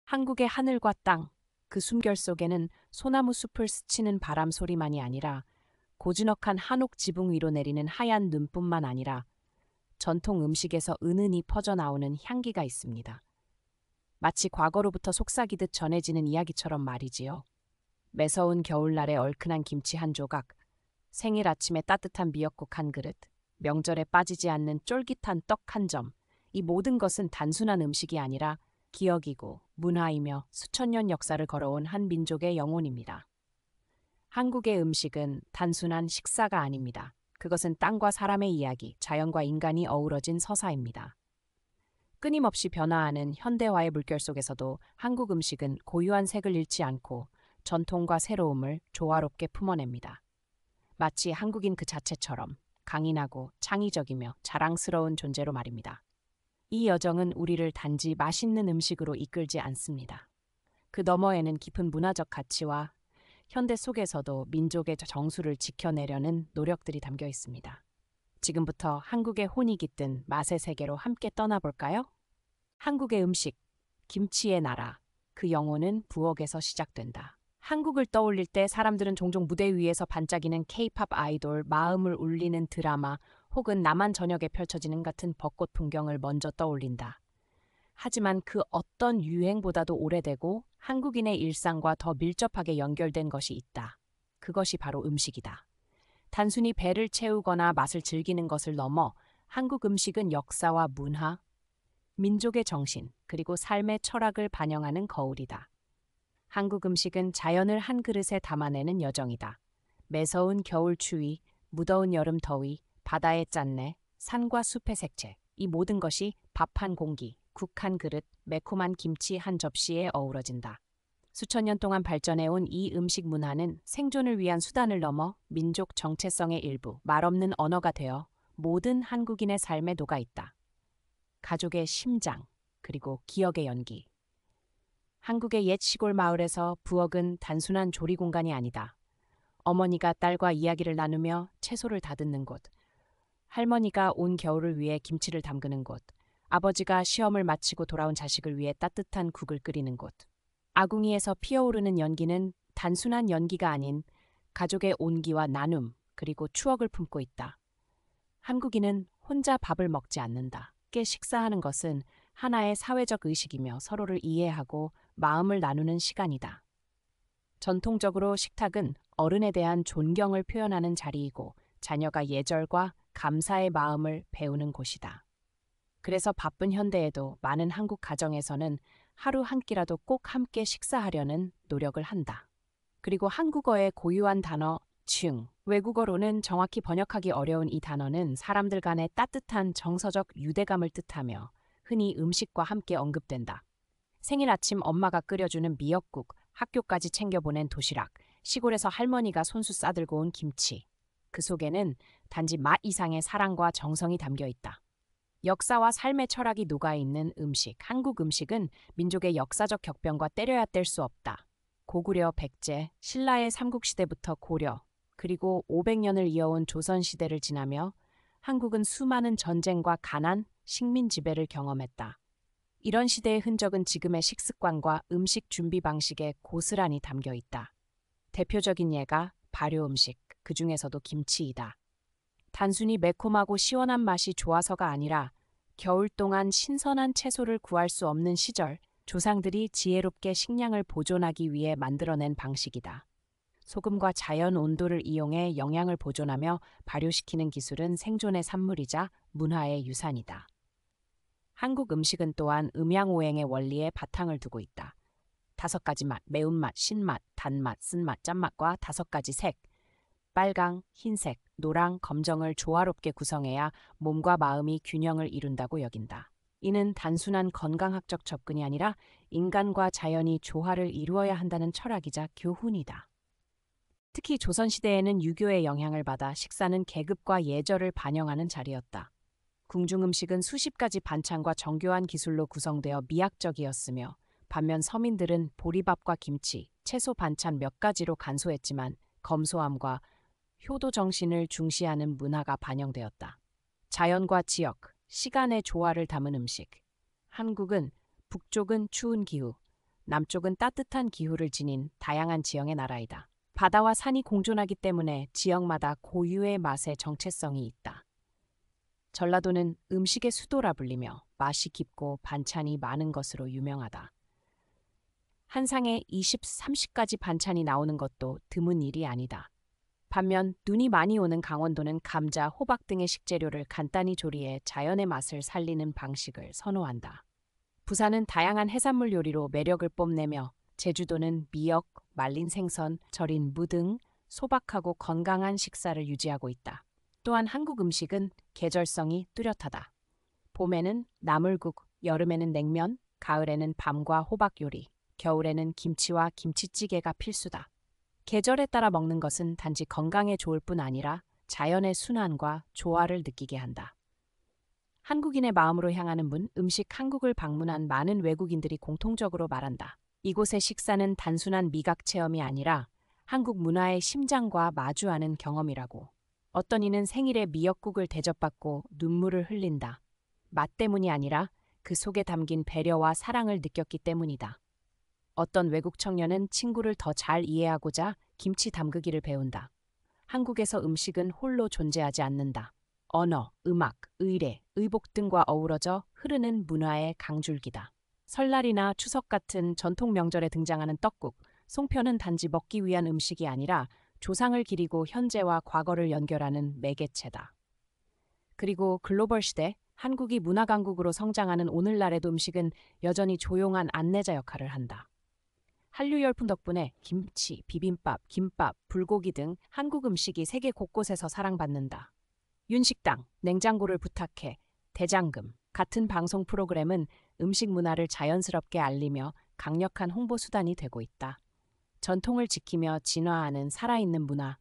한국의 하늘과 땅, 그 숨결 속에는 소나무 숲을 스치는 바람 소리만이 아니라 고즈넉한 한옥 지붕 위로 내리는 하얀 눈뿐만 아니라 전통 음식에서 은은히 퍼져나오는 향기가 있습니다. 마치 과거로부터 속삭이듯 전해지는 이야기처럼 말이지요. 매서운 겨울날의 얼큰한 김치 한 조각, 생일 아침에 따뜻한 미역국 한 그릇, 명절에 빠지지 않는 쫄깃한 떡 한 점, 이 모든 것은 단순한 음식이 아니라 기억이고 문화이며 수천 년 역사를 걸어온 한 민족의 영혼입니다. 한국의 음식은 단순한 식사가 아닙니다. 그것은 땅과 사람의 이야기, 자연과 인간이 어우러진 서사입니다. 끊임없이 변화하는 현대화의 물결 속에서도 한국 음식은 고유한 색을 잃지 않고 전통과 새로움을 조화롭게 품어냅니다. 마치 한국인 그 자체처럼 강인하고 창의적이며 자랑스러운 존재로 말입니다. 이 여정은 우리를 단지 맛있는 음식으로 이끌지 않습니다. 그 너머에는 깊은 문화적 가치와 현대 속에서도 민족의 정수를 지켜내려는 노력들이 담겨 있습니다. 지금부터 한국의 혼이 깃든 맛의 세계로 함께 떠나볼까요? 한국의 음식, 김치의 나라, 그 영혼은 부엌에서 시작된다. 한국을 떠올릴 때 사람들은 종종 무대 위에서 반짝이는 K-팝 아이돌, 마음을 울리는 드라마 혹은 남한 전역에 펼쳐지는 같은 벚꽃 풍경을 먼저 떠올린다. 하지만 그 어떤 유행보다도 오래되고 한국인의 일상과 더 밀접하게 연결된 것이 있다. 그것이 바로 음식이다. 단순히 배를 채우거나 맛을 즐기는 것을 넘어 한국 음식은 역사와 문화, 민족의 정신, 그리고 삶의 철학을 반영하는 거울이다. 한국 음식은 자연을 한 그릇에 담아내는 여정이다. 매서운 겨울 추위, 무더운 여름 더위, 바다의 짠내, 산과 숲의 색채, 이 모든 것이 밥 한 공기, 국 한 그릇, 매콤한 김치 한 접시에 어우러진다. 수천 년 동안 발전해온 이 음식 문화는 생존을 위한 수단을 넘어 민족 정체성의 일부, 말없는 언어가 되어 모든 한국인의 삶에 녹아 있다. 가족의 심장, 그리고 기억의 연기. 한국의 옛 시골 마을에서 부엌은 단순한 조리 공간이 아니다. 어머니가 딸과 이야기를 나누며 채소를 다듬는 곳, 할머니가 온 겨울을 위해 김치를 담그는 곳, 아버지가 시험을 마치고 돌아온 자식을 위해 따뜻한 국을 끓이는 곳. 아궁이에서 피어오르는 연기는 단순한 연기가 아닌 가족의 온기와 나눔, 그리고 추억을 품고 있다. 한국인은 혼자 밥을 먹지 않는다. 함께 식사하는 것은 하나의 사회적 의식이며 서로를 이해하고 마음을 나누는 시간이다. 전통적으로 식탁은 어른에 대한 존경을 표현하는 자리이고 자녀가 예절과 감사의 마음을 배우는 곳이다. 그래서 바쁜 현대에도 많은 한국 가정에서는 하루 한 끼라도 꼭 함께 식사하려는 노력을 한다. 그리고 한국어의 고유한 단어 층, 외국어로는 정확히 번역하기 어려운 이 단어는 사람들 간의 따뜻한 정서적 유대감을 뜻하며 흔히 음식과 함께 언급된다. 생일 아침 엄마가 끓여주는 미역국, 학교까지 챙겨보낸 도시락, 시골에서 할머니가 손수 싸들고 온 김치. 그 속에는 단지 맛 이상의 사랑과 정성이 담겨 있다. 역사와 삶의 철학이 녹아있는 음식, 한국 음식은 민족의 역사적 격변과 때려야 뗄 수 없다. 고구려, 백제, 신라의 삼국시대부터 고려, 그리고 500년을 이어온 조선시대를 지나며 한국은 수많은 전쟁과 가난, 식민 지배를 경험했다. 이런 시대의 흔적은 지금의 식습관과 음식 준비 방식에 고스란히 담겨 있다. 대표적인 예가 발효 음식, 그 중에서도 김치이다. 단순히 매콤하고 시원한 맛이 좋아서가 아니라 겨울 동안 신선한 채소를 구할 수 없는 시절, 조상들이 지혜롭게 식량을 보존하기 위해 만들어낸 방식이다. 소금과 자연 온도를 이용해 영양을 보존하며 발효시키는 기술은 생존의 산물이자 문화의 유산이다. 한국 음식은 또한 음양오행의 원리에 바탕을 두고 있다. 5가지 맛, 매운맛, 신맛, 단맛, 쓴맛, 짠맛과 5가지 색, 빨강, 흰색, 노랑, 검정을 조화롭게 구성해야 몸과 마음이 균형을 이룬다고 여긴다. 이는 단순한 건강학적 접근이 아니라 인간과 자연이 조화를 이루어야 한다는 철학이자 교훈이다. 특히 조선시대에는 유교의 영향을 받아 식사는 계급과 예절을 반영하는 자리였다. 궁중 음식은 수십 가지 반찬과 정교한 기술로 구성되어 미학적이었으며 반면 서민들은 보리밥과 김치, 채소 반찬 몇 가지로 간소했지만 검소함과 효도 정신을 중시하는 문화가 반영되었다. 자연과 지역, 시간의 조화를 담은 음식. 한국은 북쪽은 추운 기후, 남쪽은 따뜻한 기후를 지닌 다양한 지형의 나라이다. 바다와 산이 공존하기 때문에 지역마다 고유의 맛의 정체성이 있다. 전라도는 음식의 수도라 불리며 맛이 깊고 반찬이 많은 것으로 유명하다. 한 상에 20, 30가지 반찬이 나오는 것도 드문 일이 아니다. 반면 눈이 많이 오는 강원도는 감자, 호박 등의 식재료를 간단히 조리해 자연의 맛을 살리는 방식을 선호한다. 부산은 다양한 해산물 요리로 매력을 뽐내며 제주도는 미역, 말린 생선, 절인 무 등 소박하고 건강한 식사를 유지하고 있다. 또한 한국 음식은 계절성이 뚜렷하다. 봄에는 나물국, 여름에는 냉면, 가을에는 밤과 호박 요리, 겨울에는 김치와 김치찌개가 필수다. 계절에 따라 먹는 것은 단지 건강에 좋을 뿐 아니라 자연의 순환과 조화를 느끼게 한다. 한국인의 마음으로 향하는 문, 음식 한국을 방문한 많은 외국인들이 공통적으로 말한다. 이곳의 식사는 단순한 미각 체험이 아니라 한국 문화의 심장과 마주하는 경험이라고. 어떤 이는 생일에 미역국을 대접받고 눈물을 흘린다. 맛 때문이 아니라 그 속에 담긴 배려와 사랑을 느꼈기 때문이다. 어떤 외국 청년은 친구를 더 잘 이해하고자 김치 담그기를 배운다. 한국에서 음식은 홀로 존재하지 않는다. 언어, 음악, 의례, 의복 등과 어우러져 흐르는 문화의 강줄기다. 설날이나 추석 같은 전통 명절에 등장하는 떡국, 송편은 단지 먹기 위한 음식이 아니라 조상을 기리고 현재와 과거를 연결하는 매개체다. 그리고 글로벌 시대, 한국이 문화 강국으로 성장하는 오늘날에도 음식은 여전히 조용한 안내자 역할을 한다. 한류 열풍 덕분에 김치, 비빔밥, 김밥, 불고기 등 한국 음식이 세계 곳곳에서 사랑받는다. 윤식당, 냉장고를 부탁해, 대장금 같은 방송 프로그램은 음식 문화를 자연스럽게 알리며 강력한 홍보 수단이 되고 있다. 전통을 지키며 진화하는 살아있는 문화.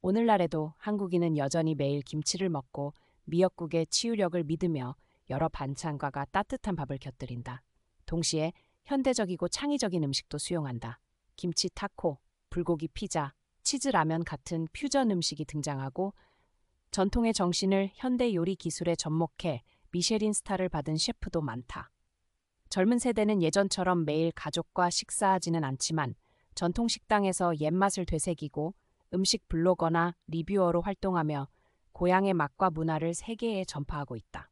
오늘날에도 한국인은 여전히 매일 김치를 먹고 미역국의 치유력을 믿으며 여러 반찬과 따뜻한 밥을 곁들인다. 동시에 현대적이고 창의적인 음식도 수용한다. 김치 타코, 불고기 피자, 치즈 라면 같은 퓨전 음식이 등장하고 전통의 정신을 현대 요리 기술에 접목해 미쉐린 스타를 받은 셰프도 많다. 젊은 세대는 예전처럼 매일 가족과 식사하지는 않지만 전통 식당에서 옛맛을 되새기고 음식 블로거나 리뷰어로 활동하며 고향의 맛과 문화를 세계에 전파하고 있다.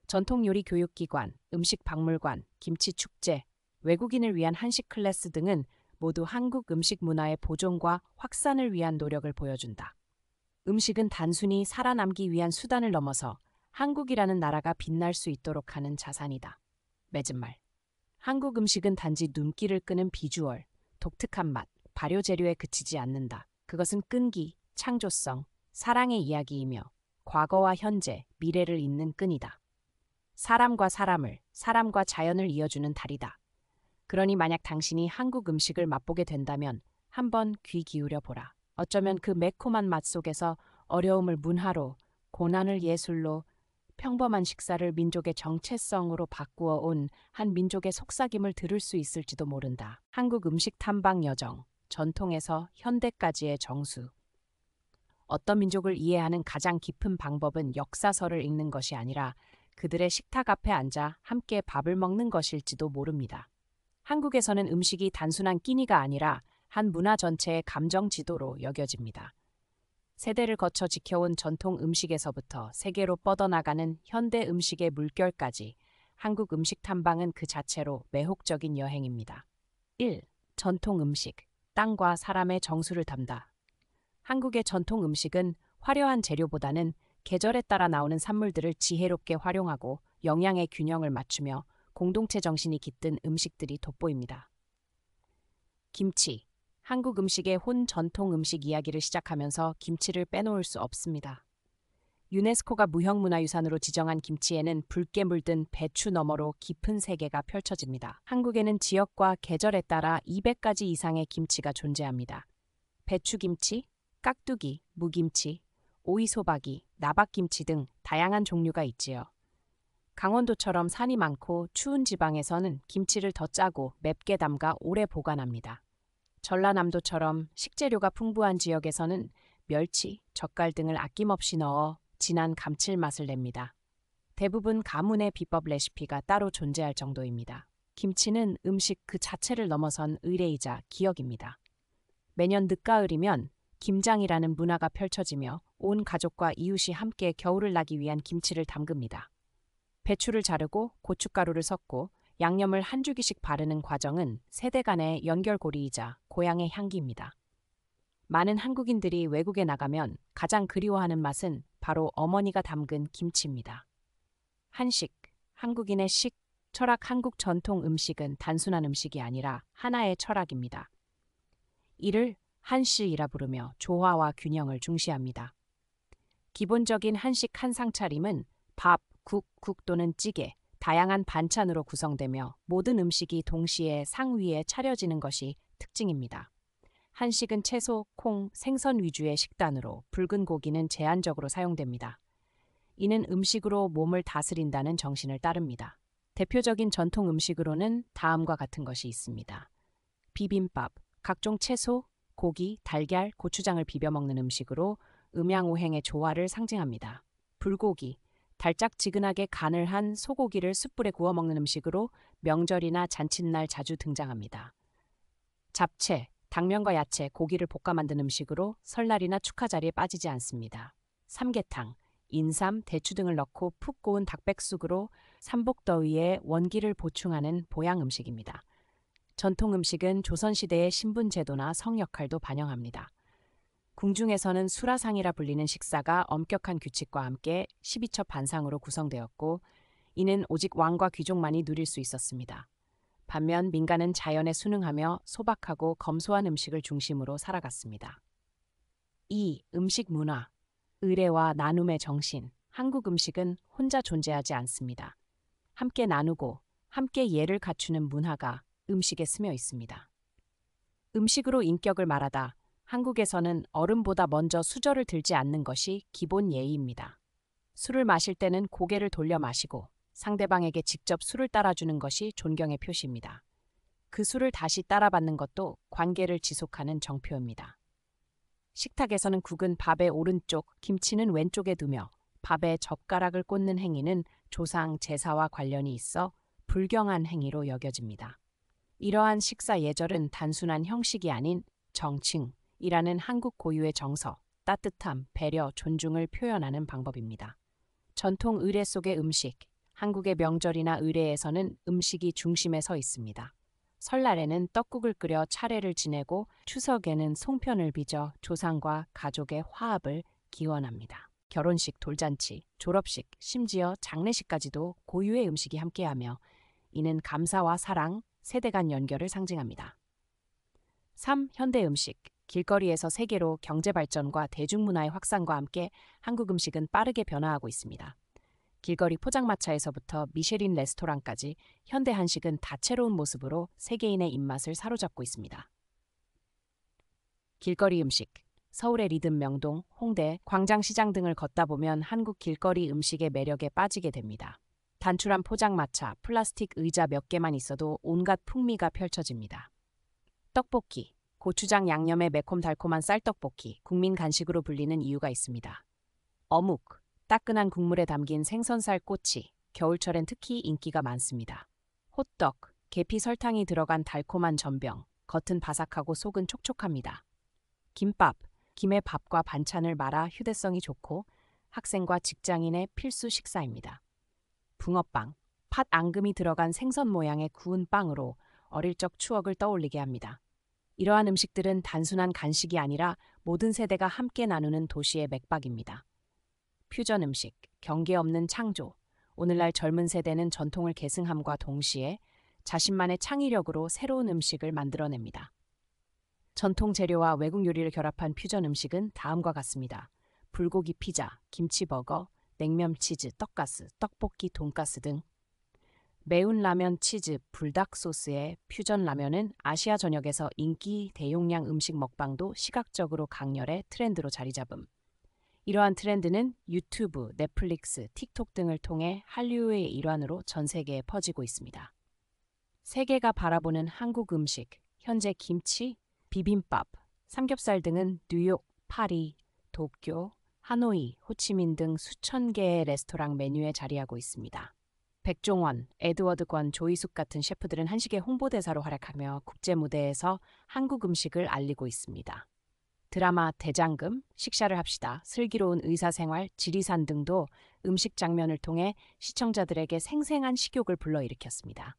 전통 요리 교육기관, 음식 박물관, 김치 축제, 외국인을 위한 한식 클래스 등은 모두 한국 음식 문화의 보존과 확산을 위한 노력을 보여준다. 음식은 단순히 살아남기 위한 수단을 넘어서 한국이라는 나라가 빛날 수 있도록 하는 자산이다. 맺은 말. 한국 음식은 단지 눈길을 끄는 비주얼, 독특한 맛, 발효 재료에 그치지 않는다. 그것은 끈기, 창조성, 사랑의 이야기이며 과거와 현재, 미래를 잇는 끈이다. 사람과 사람을, 사람과 자연을 이어주는 다리다. 그러니 만약 당신이 한국 음식을 맛보게 된다면 한번 귀 기울여 보라. 어쩌면 그 매콤한 맛 속에서 어려움을 문화로, 고난을 예술로, 평범한 식사를 민족의 정체성으로 바꾸어 온 한 민족의 속삭임을 들을 수 있을지도 모른다. 한국 음식 탐방 여정, 전통에서 현대까지의 정수. 어떤 민족을 이해하는 가장 깊은 방법은 역사서를 읽는 것이 아니라 그들의 식탁 앞에 앉아 함께 밥을 먹는 것일지도 모릅니다. 한국에서는 음식이 단순한 끼니가 아니라 한 문화 전체의 감정 지도로 여겨집니다. 세대를 거쳐 지켜온 전통 음식에서부터 세계로 뻗어나가는 현대 음식의 물결까지 한국 음식 탐방은 그 자체로 매혹적인 여행입니다. 1. 전통 음식, 땅과 사람의 정수를 담다. 한국의 전통 음식은 화려한 재료보다는 계절에 따라 나오는 산물들을 지혜롭게 활용하고 영양의 균형을 맞추며 공동체 정신이 깃든 음식들이 돋보입니다. 김치. 한국 음식의 혼 전통 음식 이야기를 시작하면서 김치를 빼놓을 수 없습니다. 유네스코가 무형문화유산으로 지정한 김치에는 붉게 물든 배추 너머로 깊은 세계가 펼쳐집니다. 한국에는 지역과 계절에 따라 200가지 이상의 김치가 존재합니다. 배추김치, 깍두기, 무김치, 오이소박이, 나박김치 등 다양한 종류가 있지요. 강원도처럼 산이 많고 추운 지방에서는 김치를 더 짜고 맵게 담가 오래 보관합니다. 전라남도처럼 식재료가 풍부한 지역에서는 멸치, 젓갈 등을 아낌없이 넣어 진한 감칠맛을 냅니다. 대부분 가문의 비법 레시피가 따로 존재할 정도입니다. 김치는 음식 그 자체를 넘어선 의례이자 기억입니다. 매년 늦가을이면 김장이라는 문화가 펼쳐지며 온 가족과 이웃이 함께 겨울을 나기 위한 김치를 담급니다. 배추를 자르고 고춧가루를 섞고 양념을 한 줄기씩 바르는 과정은 세대 간의 연결고리이자 고향의 향기입니다. 많은 한국인들이 외국에 나가면 가장 그리워하는 맛은 바로 어머니가 담근 김치입니다. 한식, 한국인의 식, 철학. 한국 전통 음식은 단순한 음식이 아니라 하나의 철학입니다. 이를 한식이라 부르며 조화와 균형을 중시합니다. 기본적인 한식 한 상차림은 밥, 국 또는 찌개, 다양한 반찬으로 구성되며 모든 음식이 동시에 상위에 차려지는 것이 특징입니다. 한식은 채소, 콩, 생선 위주의 식단으로 붉은 고기는 제한적으로 사용됩니다. 이는 음식으로 몸을 다스린다는 정신을 따릅니다. 대표적인 전통 음식으로는 다음과 같은 것이 있습니다. 비빔밥, 각종 채소, 고기, 달걀, 고추장을 비벼 먹는 음식으로 음양오행의 조화를 상징합니다. 불고기, 달짝지근하게 간을 한 소고기를 숯불에 구워 먹는 음식으로 명절이나 잔칫날 자주 등장합니다. 잡채, 당면과 야채, 고기를 볶아 만든 음식으로 설날이나 축하 자리에 빠지지 않습니다. 삼계탕, 인삼, 대추 등을 넣고 푹 고운 닭백숙으로 삼복더위에 원기를 보충하는 보양 음식입니다. 전통 음식은 조선시대의 신분제도나 성 역할도 반영합니다. 궁중에서는 수라상이라 불리는 식사가 엄격한 규칙과 함께 12첩 반상으로 구성되었고, 이는 오직 왕과 귀족만이 누릴 수 있었습니다. 반면 민간은 자연에 순응하며 소박하고 검소한 음식을 중심으로 살아갔습니다. 2. 음식 문화, 의례와 나눔의 정신. 한국 음식은 혼자 존재하지 않습니다. 함께 나누고 함께 예를 갖추는 문화가 음식에 스며 있습니다. 음식으로 인격을 말하다. 한국에서는 어른보다 먼저 수저를 들지 않는 것이 기본 예의입니다. 술을 마실 때는 고개를 돌려 마시고 상대방에게 직접 술을 따라주는 것이 존경의 표시입니다. 그 술을 다시 따라받는 것도 관계를 지속하는 정표입니다. 식탁에서는 국은 밥의 오른쪽, 김치는 왼쪽에 두며 밥에 젓가락을 꽂는 행위는 조상 제사와 관련이 있어 불경한 행위로 여겨집니다. 이러한 식사 예절은 단순한 형식이 아닌 정칭이라는 한국 고유의 정서, 따뜻함, 배려, 존중을 표현하는 방법입니다. 전통 의례 속의 음식, 한국의 명절이나 의례에서는 음식이 중심에 서 있습니다. 설날에는 떡국을 끓여 차례를 지내고 추석에는 송편을 빚어 조상과 가족의 화합을 기원합니다. 결혼식, 돌잔치, 졸업식, 심지어 장례식까지도 고유의 음식이 함께하며 이는 감사와 사랑, 세대 간 연결을 상징합니다. 3. 현대 음식. 길거리에서 세계로 경제 발전과 대중문화의 확산과 함께 한국 음식은 빠르게 변화하고 있습니다. 길거리 포장마차에서부터 미쉐린 레스토랑까지 현대 한식은 다채로운 모습으로 세계인의 입맛을 사로잡고 있습니다. 길거리 음식. 서울의 리듬 명동, 홍대, 광장시장 등을 걷다 보면 한국 길거리 음식의 매력에 빠지게 됩니다. 단출한 포장마차, 플라스틱 의자 몇 개만 있어도 온갖 풍미가 펼쳐집니다. 떡볶이. 고추장 양념의 매콤달콤한 쌀떡볶이, 국민 간식으로 불리는 이유가 있습니다. 어묵. 따끈한 국물에 담긴 생선살 꼬치, 겨울철엔 특히 인기가 많습니다. 호떡, 계피 설탕이 들어간 달콤한 전병, 겉은 바삭하고 속은 촉촉합니다. 김밥, 김에 밥과 반찬을 말아 휴대성이 좋고 학생과 직장인의 필수 식사입니다. 붕어빵, 팥 앙금이 들어간 생선 모양의 구운 빵으로 어릴 적 추억을 떠올리게 합니다. 이러한 음식들은 단순한 간식이 아니라 모든 세대가 함께 나누는 도시의 맥박입니다. 퓨전 음식, 경계 없는 창조. 오늘날 젊은 세대는 전통을 계승함과 동시에 자신만의 창의력으로 새로운 음식을 만들어냅니다. 전통 재료와 외국 요리를 결합한 퓨전 음식은 다음과 같습니다. 불고기 피자, 김치버거, 냉면 치즈, 떡가스, 떡볶이, 돈가스 등. 매운 라면 치즈, 불닭 소스의 퓨전 라면은 아시아 전역에서 인기 대용량 음식 먹방도 시각적으로 강렬해 트렌드로 자리 잡음. 이러한 트렌드는 유튜브, 넷플릭스, 틱톡 등을 통해 한류의 일환으로 전 세계에 퍼지고 있습니다. 세계가 바라보는 한국 음식, 현재 김치, 비빔밥, 삼겹살 등은 뉴욕, 파리, 도쿄, 하노이, 호치민 등 수천 개의 레스토랑 메뉴에 자리하고 있습니다. 백종원, 에드워드 권, 조이숙 같은 셰프들은 한식의 홍보대사로 활약하며 국제 무대에서 한국 음식을 알리고 있습니다. 드라마 대장금, 식사를 합시다, 슬기로운 의사생활, 지리산 등도 음식 장면을 통해 시청자들에게 생생한 식욕을 불러일으켰습니다.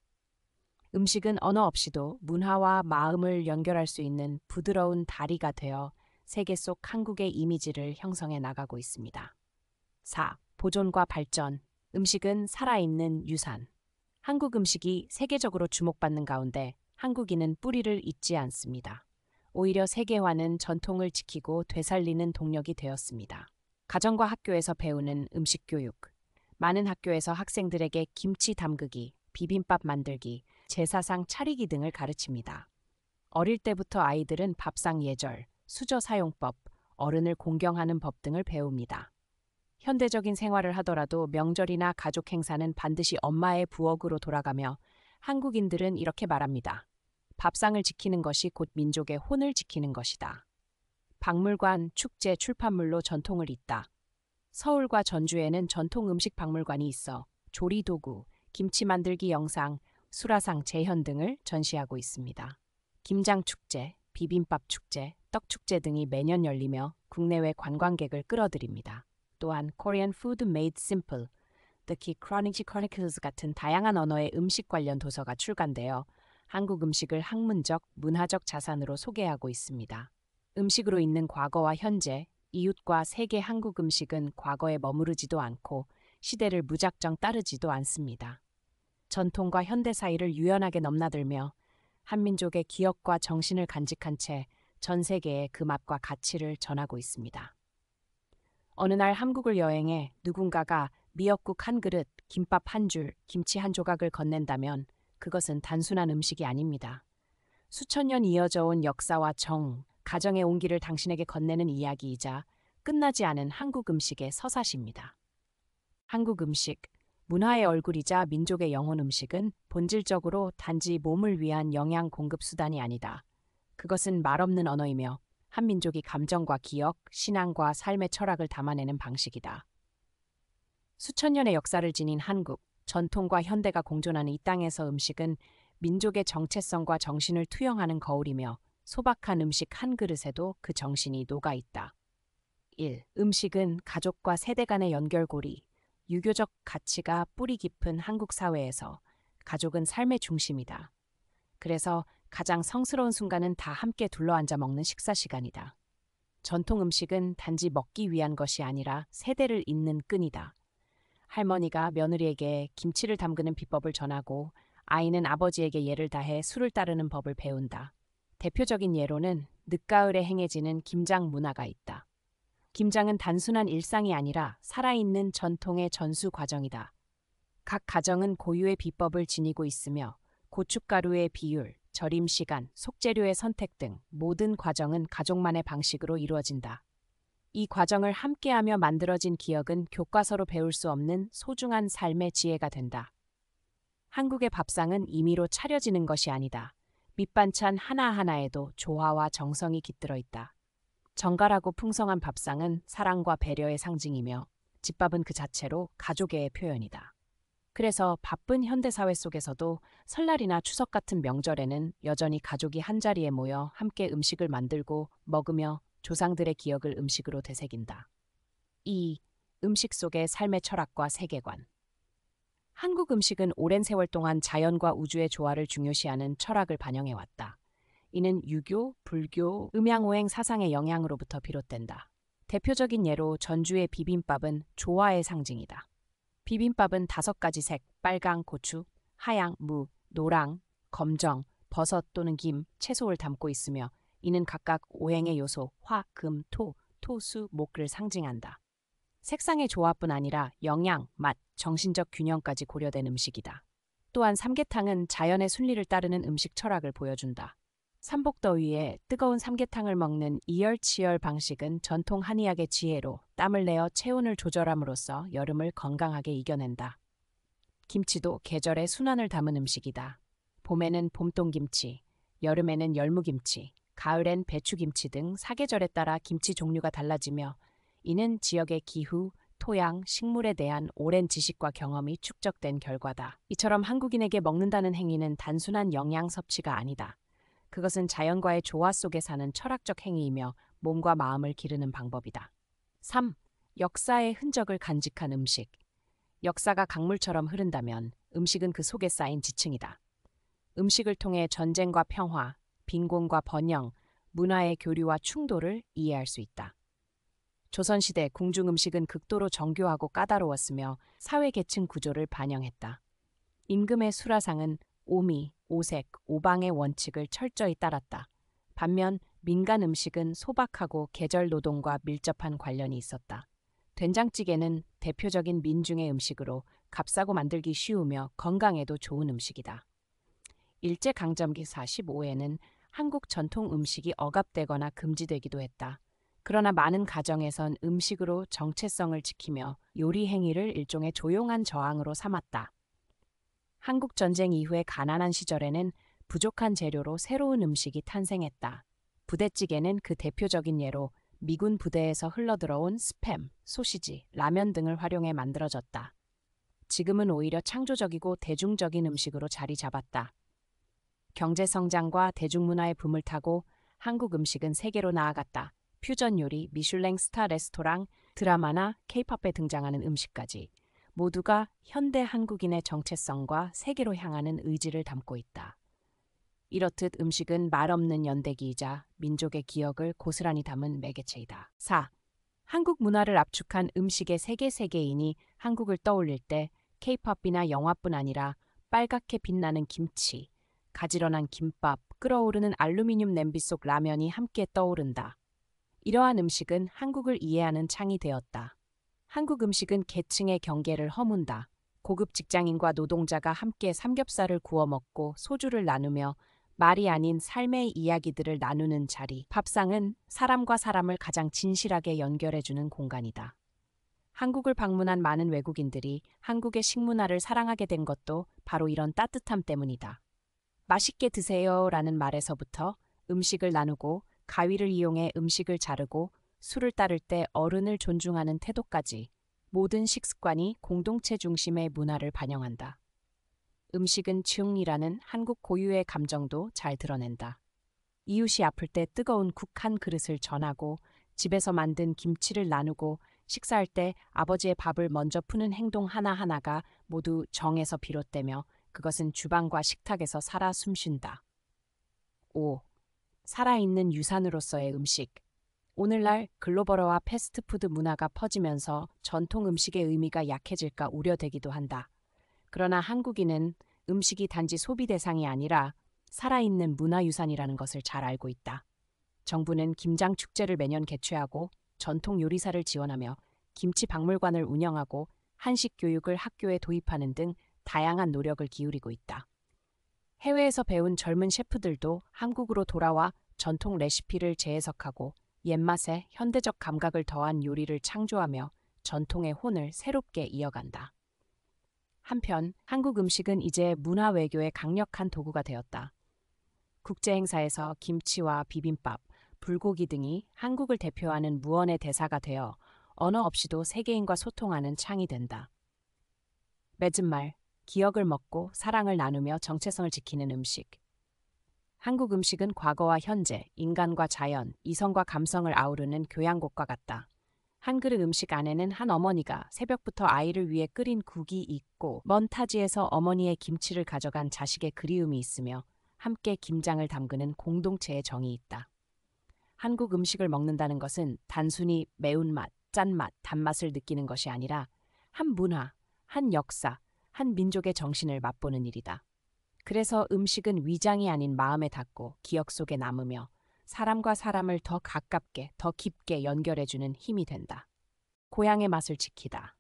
음식은 언어 없이도 문화와 마음을 연결할 수 있는 부드러운 다리가 되어 세계 속 한국의 이미지를 형성해 나가고 있습니다. 4. 보존과 발전. 음식은 살아있는 유산. 한국 음식이 세계적으로 주목받는 가운데 한국인은 뿌리를 잊지 않습니다. 오히려 세계화는 전통을 지키고 되살리는 동력이 되었습니다. 가정과 학교에서 배우는 음식 교육. 많은 학교에서 학생들에게 김치 담그기, 비빔밥 만들기, 제사상 차리기 등을 가르칩니다. 어릴 때부터 아이들은 밥상 예절, 수저 사용법, 어른을 공경하는 법 등을 배웁니다. 현대적인 생활을 하더라도 명절이나 가족 행사는 반드시 엄마의 부엌으로 돌아가며 한국인들은 이렇게 말합니다. 밥상을 지키는 것이 곧 민족의 혼을 지키는 것이다. 박물관, 축제, 출판물로 전통을 잇다. 서울과 전주에는 전통 음식 박물관이 있어 조리도구, 김치 만들기 영상, 수라상, 재현 등을 전시하고 있습니다. 김장축제, 비빔밥축제, 떡축제 등이 매년 열리며 국내외 관광객을 끌어들입니다. 또한 Korean Food Made Simple, The Key Chronicles 같은 다양한 언어의 음식 관련 도서가 출간되어 한국 음식을 학문적, 문화적 자산으로 소개하고 있습니다. 음식으로 있는 과거와 현재, 이웃과 세계 한국 음식은 과거에 머무르지도 않고 시대를 무작정 따르지도 않습니다. 전통과 현대 사이를 유연하게 넘나들며 한민족의 기억과 정신을 간직한 채 전 세계에 그 맛과 가치를 전하고 있습니다. 어느 날 한국을 여행해 누군가가 미역국 한 그릇, 김밥 한 줄, 김치 한 조각을 건넨다면 그것은 단순한 음식이 아닙니다. 수천 년 이어져 온 역사와 정, 가정의 온기를 당신에게 건네는 이야기이자 끝나지 않은 한국 음식의 서사시입니다. 한국 음식, 문화의 얼굴이자 민족의 영혼. 음식은 본질적으로 단지 몸을 위한 영양 공급 수단이 아니다. 그것은 말없는 언어이며 한민족이 감정과 기억, 신앙과 삶의 철학을 담아내는 방식이다. 수천 년의 역사를 지닌 한국, 전통과 현대가 공존하는 이 땅에서 음식은 민족의 정체성과 정신을 투영하는 거울이며 소박한 음식 한 그릇에도 그 정신이 녹아있다. 1. 음식은 가족과 세대 간의 연결고리, 유교적 가치가 뿌리 깊은 한국 사회에서 가족은 삶의 중심이다. 그래서 가장 성스러운 순간은 다 함께 둘러앉아 먹는 식사 시간이다. 전통 음식은 단지 먹기 위한 것이 아니라 세대를 잇는 끈이다. 할머니가 며느리에게 김치를 담그는 비법을 전하고 아이는 아버지에게 예를 다해 술을 따르는 법을 배운다. 대표적인 예로는 늦가을에 행해지는 김장 문화가 있다. 김장은 단순한 일상이 아니라 살아있는 전통의 전수 과정이다. 각 가정은 고유의 비법을 지니고 있으며 고춧가루의 비율, 절임 시간, 속재료의 선택 등 모든 과정은 가족만의 방식으로 이루어진다. 이 과정을 함께하며 만들어진 기억은 교과서로 배울 수 없는 소중한 삶의 지혜가 된다. 한국의 밥상은 임의로 차려지는 것이 아니다. 밑반찬 하나하나에도 조화와 정성이 깃들어 있다. 정갈하고 풍성한 밥상은 사랑과 배려의 상징이며 집밥은 그 자체로 가족의 표현이다. 그래서 바쁜 현대사회 속에서도 설날이나 추석 같은 명절에는 여전히 가족이 한자리에 모여 함께 음식을 만들고 먹으며 조상들의 기억을 음식으로 되새긴다. 2. 음식 속의 삶의 철학과 세계관. 한국 음식은 오랜 세월 동안 자연과 우주의 조화를 중요시하는 철학을 반영해왔다. 이는 유교, 불교, 음양오행 사상의 영향으로부터 비롯된다. 대표적인 예로 전주의 비빔밥은 조화의 상징이다. 비빔밥은 5가지 색, 빨강, 고추, 하양, 무, 노랑, 검정, 버섯 또는 김, 채소를 담고 있으며 이는 각각 오행의 요소, 화, 금, 토, 토, 수, 목을 상징한다. 색상의 조화뿐 아니라 영양, 맛, 정신적 균형까지 고려된 음식이다. 또한 삼계탕은 자연의 순리를 따르는 음식 철학을 보여준다. 삼복더위에 뜨거운 삼계탕을 먹는 이열치열 방식은 전통 한의학의 지혜로 땀을 내어 체온을 조절함으로써 여름을 건강하게 이겨낸다. 김치도 계절의 순환을 담은 음식이다. 봄에는 봄동김치, 여름에는 열무김치, 가을엔 배추김치 등 사계절에 따라 김치 종류가 달라지며 이는 지역의 기후, 토양, 식물에 대한 오랜 지식과 경험이 축적된 결과다. 이처럼 한국인에게 먹는다는 행위는 단순한 영양 섭취가 아니다. 그것은 자연과의 조화 속에 사는 철학적 행위이며 몸과 마음을 기르는 방법이다. 3. 역사의 흔적을 간직한 음식. 역사가 강물처럼 흐른다면 음식은 그 속에 쌓인 지층이다. 음식을 통해 전쟁과 평화, 빈곤과 번영, 문화의 교류와 충돌을 이해할 수 있다. 조선시대 궁중 음식은 극도로 정교하고 까다로웠으며 사회계층 구조를 반영했다. 임금의 수라상은 오미, 오색, 오방의 원칙을 철저히 따랐다. 반면 민간 음식은 소박하고 계절 노동과 밀접한 관련이 있었다. 된장찌개는 대표적인 민중의 음식으로 값싸고 만들기 쉬우며 건강에도 좋은 음식이다. 일제강점기 45에는 한국 전통 음식이 억압되거나 금지되기도 했다. 그러나 많은 가정에선 음식으로 정체성을 지키며 요리 행위를 일종의 조용한 저항으로 삼았다. 한국 전쟁 이후의 가난한 시절에는 부족한 재료로 새로운 음식이 탄생했다. 부대찌개는 그 대표적인 예로 미군 부대에서 흘러들어온 스팸, 소시지, 라면 등을 활용해 만들어졌다. 지금은 오히려 창조적이고 대중적인 음식으로 자리 잡았다. 경제 성장과 대중문화의 붐을 타고 한국 음식은 세계로 나아갔다. 퓨전 요리, 미슐랭 스타 레스토랑, 드라마나 케이팝에 등장하는 음식까지 모두가 현대 한국인의 정체성과 세계로 향하는 의지를 담고 있다. 이렇듯 음식은 말없는 연대기이자 민족의 기억을 고스란히 담은 매개체이다. 4. 한국 문화를 압축한 음식의 세계인이 한국을 떠올릴 때 케이팝이나 영화뿐 아니라 빨갛게 빛나는 김치, 가지런한 김밥, 끓어오르는 알루미늄 냄비 속 라면이 함께 떠오른다. 이러한 음식은 한국을 이해하는 창이 되었다. 한국 음식은 계층의 경계를 허문다. 고급 직장인과 노동자가 함께 삼겹살을 구워 먹고 소주를 나누며 말이 아닌 삶의 이야기들을 나누는 자리. 밥상은 사람과 사람을 가장 진실하게 연결해주는 공간이다. 한국을 방문한 많은 외국인들이 한국의 식문화를 사랑하게 된 것도 바로 이런 따뜻함 때문이다. 맛있게 드세요라는 말에서부터 음식을 나누고 가위를 이용해 음식을 자르고 술을 따를 때 어른을 존중하는 태도까지 모든 식습관이 공동체 중심의 문화를 반영한다. 음식은 층이라는 한국 고유의 감정도 잘 드러낸다. 이웃이 아플 때 뜨거운 국 한 그릇을 전하고 집에서 만든 김치를 나누고 식사할 때 아버지의 밥을 먼저 푸는 행동 하나하나가 모두 정에서 비롯되며 그것은 주방과 식탁에서 살아 숨쉰다. 5. 살아있는 유산으로서의 음식. 오늘날 글로벌화와 패스트푸드 문화가 퍼지면서 전통 음식의 의미가 약해질까 우려되기도 한다. 그러나 한국인은 음식이 단지 소비 대상이 아니라 살아있는 문화유산이라는 것을 잘 알고 있다. 정부는 김장 축제를 매년 개최하고 전통 요리사를 지원하며 김치 박물관을 운영하고 한식 교육을 학교에 도입하는 등 다양한 노력을 기울이고 있다. 해외에서 배운 젊은 셰프들도 한국으로 돌아와 전통 레시피를 재해석하고 옛맛에 현대적 감각을 더한 요리를 창조하며 전통의 혼을 새롭게 이어간다. 한편 한국 음식은 이제 문화 외교의 강력한 도구가 되었다. 국제 행사에서 김치와 비빔밥, 불고기 등이 한국을 대표하는 무언의 대사가 되어 언어 없이도 세계인과 소통하는 창이 된다. 맺은 말, 기억을 먹고 사랑을 나누며 정체성을 지키는 음식. 한국 음식은 과거와 현재, 인간과 자연, 이성과 감성을 아우르는 교양곡과 같다. 한 그릇 음식 안에는 한 어머니가 새벽부터 아이를 위해 끓인 국이 있고 먼 타지에서 어머니의 김치를 가져간 자식의 그리움이 있으며 함께 김장을 담그는 공동체의 정이 있다. 한국 음식을 먹는다는 것은 단순히 매운맛, 짠맛, 단맛을 느끼는 것이 아니라 한 문화, 한 역사, 한 민족의 정신을 맛보는 일이다. 그래서 음식은 위장이 아닌 마음에 닿고 기억 속에 남으며 사람과 사람을 더 가깝게, 더 깊게 연결해주는 힘이 된다. 고향의 맛을 지키다.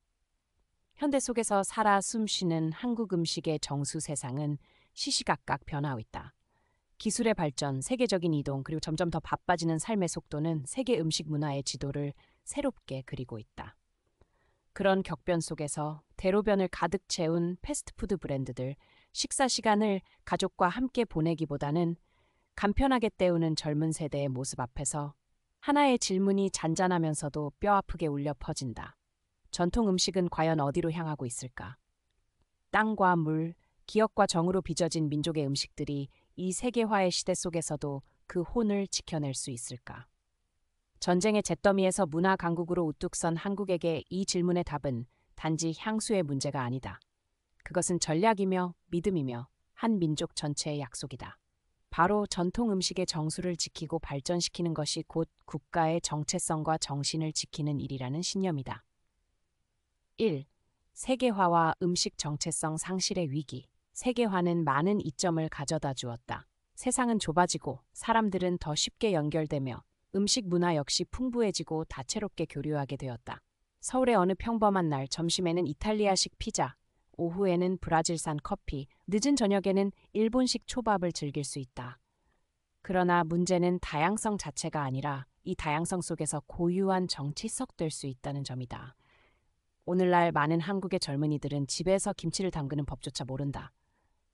현대 속에서 살아 숨쉬는 한국 음식의 정수 세상은 시시각각 변하고 있다. 기술의 발전, 세계적인 이동, 그리고 점점 더 바빠지는 삶의 속도는 세계 음식 문화의 지도를 새롭게 그리고 있다. 그런 격변 속에서 대로변을 가득 채운 패스트푸드 브랜드들, 식사 시간을 가족과 함께 보내기보다는 간편하게 때우는 젊은 세대의 모습 앞에서 하나의 질문이 잔잔하면서도 뼈아프게 울려 퍼진다. 전통 음식은 과연 어디로 향하고 있을까? 땅과 물, 기억과 정으로 빚어진 민족의 음식들이 이 세계화의 시대 속에서도 그 혼을 지켜낼 수 있을까? 전쟁의 잿더미에서 문화 강국으로 우뚝 선 한국에게 이 질문의 답은 단지 향수의 문제가 아니다. 그것은 전략이며 믿음이며 한 민족 전체의 약속이다. 바로 전통 음식의 정수를 지키고 발전시키는 것이 곧 국가의 정체성과 정신을 지키는 일이라는 신념이다. 1. 세계화와 음식 정체성 상실의 위기. 세계화는 많은 이점을 가져다 주었다. 세상은 좁아지고 사람들은 더 쉽게 연결되며 음식 문화 역시 풍부해지고 다채롭게 교류하게 되었다. 서울의 어느 평범한 날 점심에는 이탈리아식 피자, 오후에는 브라질산 커피, 늦은 저녁에는 일본식 초밥을 즐길 수 있다. 그러나 문제는 다양성 자체가 아니라 이 다양성 속에서 고유한 정치석 될 수 있다는 점이다. 오늘날 많은 한국의 젊은이들은 집에서 김치를 담그는 법조차 모른다.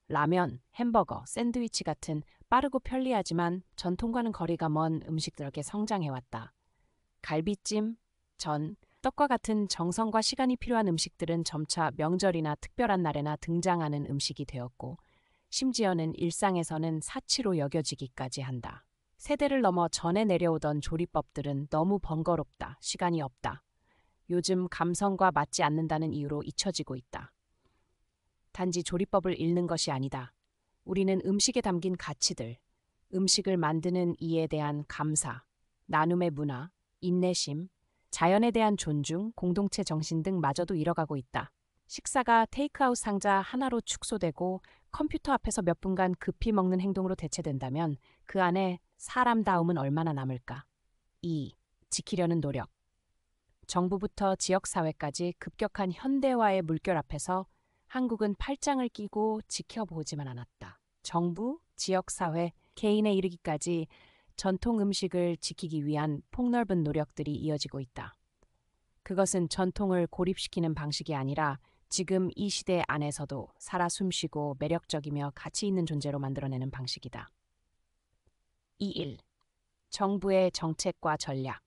라면, 햄버거, 샌드위치 같은 빠르고 편리하지만 전통과는 거리가 먼 음식들에게 성장해왔다. 갈비찜, 전, 떡과 같은 정성과 시간이 필요한 음식들은 점차 명절이나 특별한 날에나 등장하는 음식이 되었고 심지어는 일상에서는 사치로 여겨지기까지 한다. 세대를 넘어 전해 내려오던 조리법들은 너무 번거롭다, 시간이 없다. 요즘 감성과 맞지 않는다는 이유로 잊혀지고 있다. 단지 조리법을 잃는 것이 아니다. 우리는 음식에 담긴 가치들, 음식을 만드는 이에 대한 감사, 나눔의 문화, 인내심, 자연에 대한 존중, 공동체 정신 등 마저도 잃어가고 있다. 식사가 테이크아웃 상자 하나로 축소되고 컴퓨터 앞에서 몇 분간 급히 먹는 행동으로 대체된다면 그 안에 사람다움은 얼마나 남을까? 2. 지키려는 노력. 정부부터 지역사회까지 급격한 현대화의 물결 앞에서 한국은 팔짱을 끼고 지켜보지만 않았다. 정부, 지역사회, 개인에 이르기까지 전통 음식을 지키기 위한 폭넓은 노력들이 이어지고 있다. 그것은 전통을 고립시키는 방식이 아니라 지금 이 시대 안에서도 살아 숨쉬고 매력적이며 가치 있는 존재로 만들어내는 방식이다. 2.1. 정부의 정책과 전략.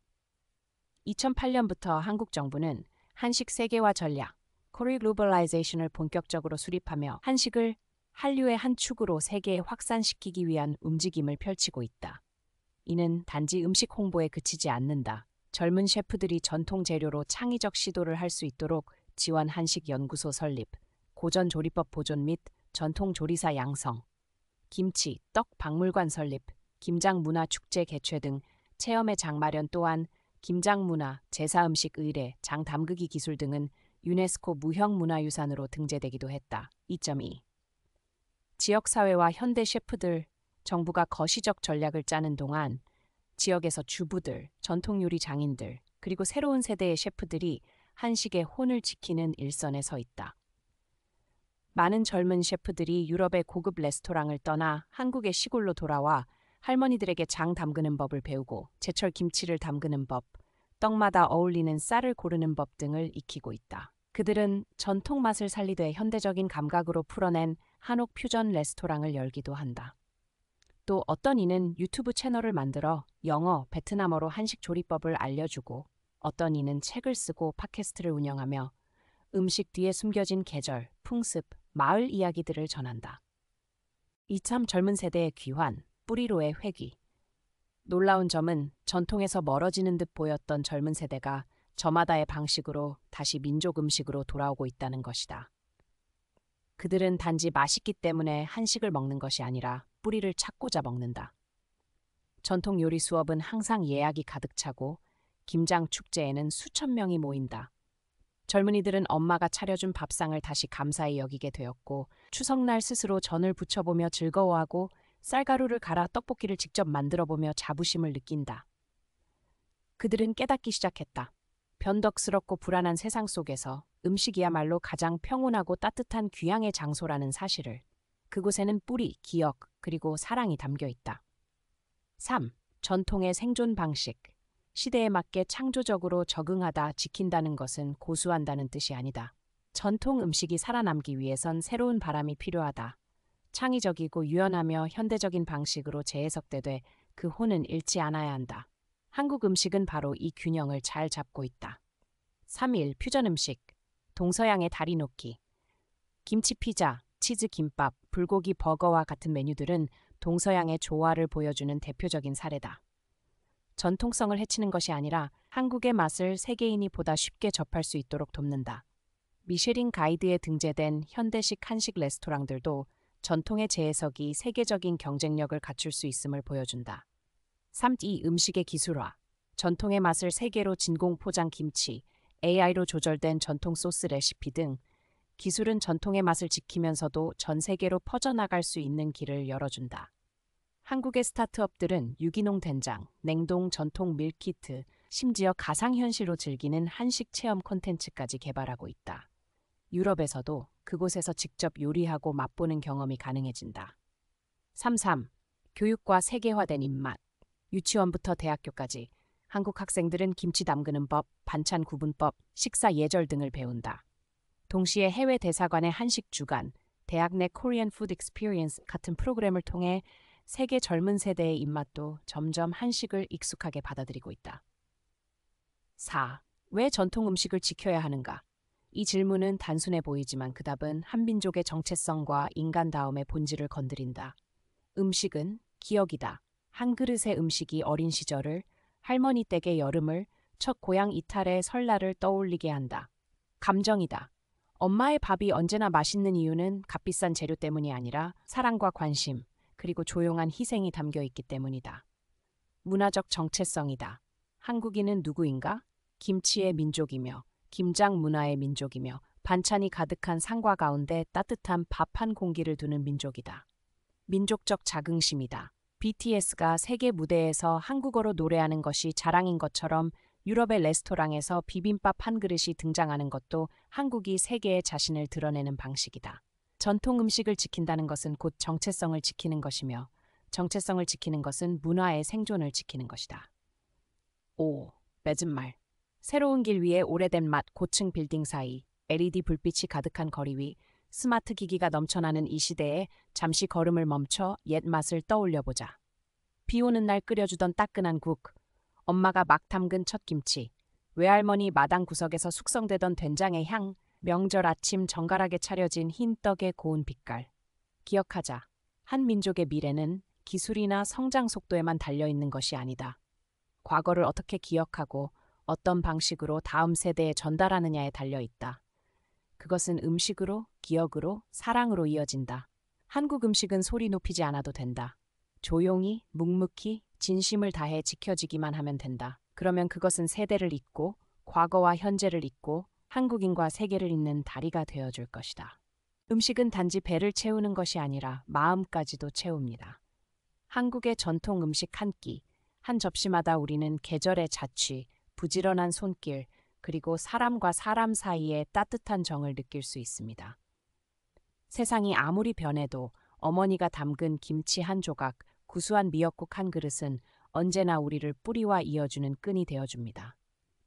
2008년부터 한국 정부는 한식 세계화 전략, 코리 글로벌라이제이션을 본격적으로 수립하며 한식을 한류의 한 축으로 세계에 확산시키기 위한 움직임을 펼치고 있다. 이는 단지 음식 홍보에 그치지 않는다. 젊은 셰프들이 전통 재료로 창의적 시도를 할 수 있도록 지원 한식 연구소 설립, 고전 조리법 보존 및 전통 조리사 양성, 김치, 떡 박물관 설립, 김장 문화 축제 개최 등 체험의 장 마련 또한 김장 문화, 제사 음식 의례, 장 담그기 기술 등은 유네스코 무형문화유산으로 등재되기도 했다. 2.2. 지역사회와 현대 셰프들, 정부가 거시적 전략을 짜는 동안 지역에서 주부들, 전통요리 장인들, 그리고 새로운 세대의 셰프들이 한식의 혼을 지키는 일선에 서 있다. 많은 젊은 셰프들이 유럽의 고급 레스토랑을 떠나 한국의 시골로 돌아와 할머니들에게 장 담그는 법을 배우고 제철 김치를 담그는 법, 떡마다 어울리는 쌀을 고르는 법 등을 익히고 있다. 그들은 전통 맛을 살리되 현대적인 감각으로 풀어낸 한옥 퓨전 레스토랑을 열기도 한다. 또 어떤 이는 유튜브 채널을 만들어 영어, 베트남어로 한식 조리법을 알려주고 어떤 이는 책을 쓰고 팟캐스트를 운영하며 음식 뒤에 숨겨진 계절, 풍습, 마을 이야기들을 전한다. 이참 젊은 세대의 귀환, 뿌리로의 회귀. 놀라운 점은 전통에서 멀어지는 듯 보였던 젊은 세대가 저마다의 방식으로 다시 민족 음식으로 돌아오고 있다는 것이다. 그들은 단지 맛있기 때문에 한식을 먹는 것이 아니라 뿌리를 찾고자 먹는다. 전통 요리 수업은 항상 예약이 가득 차고 김장 축제에는 수천 명이 모인다. 젊은이들은 엄마가 차려준 밥상을 다시 감사히 여기게 되었고 추석날 스스로 전을 부쳐보며 즐거워하고 쌀가루를 갈아 떡볶이를 직접 만들어보며 자부심을 느낀다. 그들은 깨닫기 시작했다. 변덕스럽고 불안한 세상 속에서 음식이야말로 가장 평온하고 따뜻한 귀향의 장소라는 사실을. 그곳에는 뿌리, 기억, 그리고 사랑이 담겨 있다. 3. 전통의 생존 방식. 시대에 맞게 창조적으로 적응하다 지킨다는 것은 고수한다는 뜻이 아니다. 전통 음식이 살아남기 위해선 새로운 바람이 필요하다. 창의적이고 유연하며 현대적인 방식으로 재해석되되 그 혼은 잃지 않아야 한다. 한국 음식은 바로 이 균형을 잘 잡고 있다. 3일 퓨전 음식. 동서양의 다리 놓기. 김치 피자, 치즈 김밥, 불고기 버거와 같은 메뉴들은 동서양의 조화를 보여주는 대표적인 사례다. 전통성을 해치는 것이 아니라 한국의 맛을 세계인이 보다 쉽게 접할 수 있도록 돕는다. 미쉐린 가이드에 등재된 현대식 한식 레스토랑들도 전통의 재해석이 세계적인 경쟁력을 갖출 수 있음을 보여준다. 3. 음식의 기술화. 전통의 맛을 세계로 진공 포장 김치, AI로 조절된 전통 소스 레시피 등 기술은 전통의 맛을 지키면서도 전 세계로 퍼져나갈 수 있는 길을 열어준다. 한국의 스타트업들은 유기농 된장, 냉동 전통 밀키트, 심지어 가상현실로 즐기는 한식 체험 콘텐츠까지 개발하고 있다. 유럽에서도 그곳에서 직접 요리하고 맛보는 경험이 가능해진다. 3. 교육과 세계화된 입맛. 유치원부터 대학교까지 한국 학생들은 김치 담그는 법, 반찬 구분법, 식사 예절 등을 배운다. 동시에 해외 대사관의 한식 주간, 대학 내 코리안 푸드 익스피리언스 같은 프로그램을 통해 세계 젊은 세대의 입맛도 점점 한식을 익숙하게 받아들이고 있다. 4. 왜 전통 음식을 지켜야 하는가? 이 질문은 단순해 보이지만 그 답은 한 민족의 정체성과 인간다움의 본질을 건드린다. 음식은 기억이다. 한 그릇의 음식이 어린 시절을, 할머니 댁의 여름을, 첫 고향 이탈의 설날을 떠올리게 한다. 감정이다. 엄마의 밥이 언제나 맛있는 이유는 값비싼 재료 때문이 아니라 사랑과 관심, 그리고 조용한 희생이 담겨 있기 때문이다. 문화적 정체성이다. 한국인은 누구인가? 김치의 민족이며, 김장 문화의 민족이며, 반찬이 가득한 상과 가운데 따뜻한 밥 한 공기를 두는 민족이다. 민족적 자긍심이다. BTS가 세계 무대에서 한국어로 노래하는 것이 자랑인 것처럼 유럽의 레스토랑에서 비빔밥 한 그릇이 등장하는 것도 한국이 세계에 자신을 드러내는 방식이다. 전통 음식을 지킨다는 것은 곧 정체성을 지키는 것이며, 정체성을 지키는 것은 문화의 생존을 지키는 것이다. 5. 맺은 말. 새로운 길 위에 오래된 맛 고층 빌딩 사이, LED 불빛이 가득한 거리 위, 스마트 기기가 넘쳐나는 이 시대에 잠시 걸음을 멈춰 옛 맛을 떠올려보자. 비 오는 날 끓여주던 따끈한 국, 엄마가 막 담근 첫 김치, 외할머니 마당 구석에서 숙성되던 된장의 향, 명절 아침 정갈하게 차려진 흰 떡의 고운 빛깔. 기억하자. 한 민족의 미래는 기술이나 성장 속도에만 달려있는 것이 아니다. 과거를 어떻게 기억하고 어떤 방식으로 다음 세대에 전달하느냐에 달려있다. 그것은 음식으로, 기억으로, 사랑으로 이어진다. 한국 음식은 소리 높이지 않아도 된다. 조용히, 묵묵히, 진심을 다해 지켜지기만 하면 된다. 그러면 그것은 세대를 잇고, 과거와 현재를 잇고, 한국인과 세계를 잇는 다리가 되어줄 것이다. 음식은 단지 배를 채우는 것이 아니라 마음까지도 채웁니다. 한국의 전통 음식 한 끼, 한 접시마다 우리는 계절의 자취, 부지런한 손길, 그리고 사람과 사람 사이의 따뜻한 정을 느낄 수 있습니다. 세상이 아무리 변해도 어머니가 담근 김치 한 조각, 구수한 미역국 한 그릇은 언제나 우리를 뿌리와 이어주는 끈이 되어줍니다.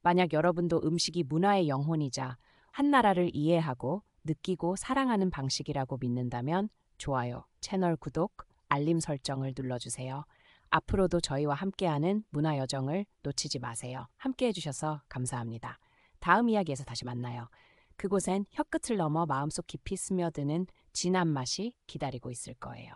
만약 여러분도 음식이 문화의 영혼이자 한 나라를 이해하고 느끼고 사랑하는 방식이라고 믿는다면 좋아요, 채널 구독, 알림 설정을 눌러주세요. 앞으로도 저희와 함께하는 문화 여정을 놓치지 마세요. 함께해 주셔서 감사합니다. 다음 이야기에서 다시 만나요. 그곳엔 혀끝을 넘어 마음속 깊이 스며드는 진한 맛이 기다리고 있을 거예요.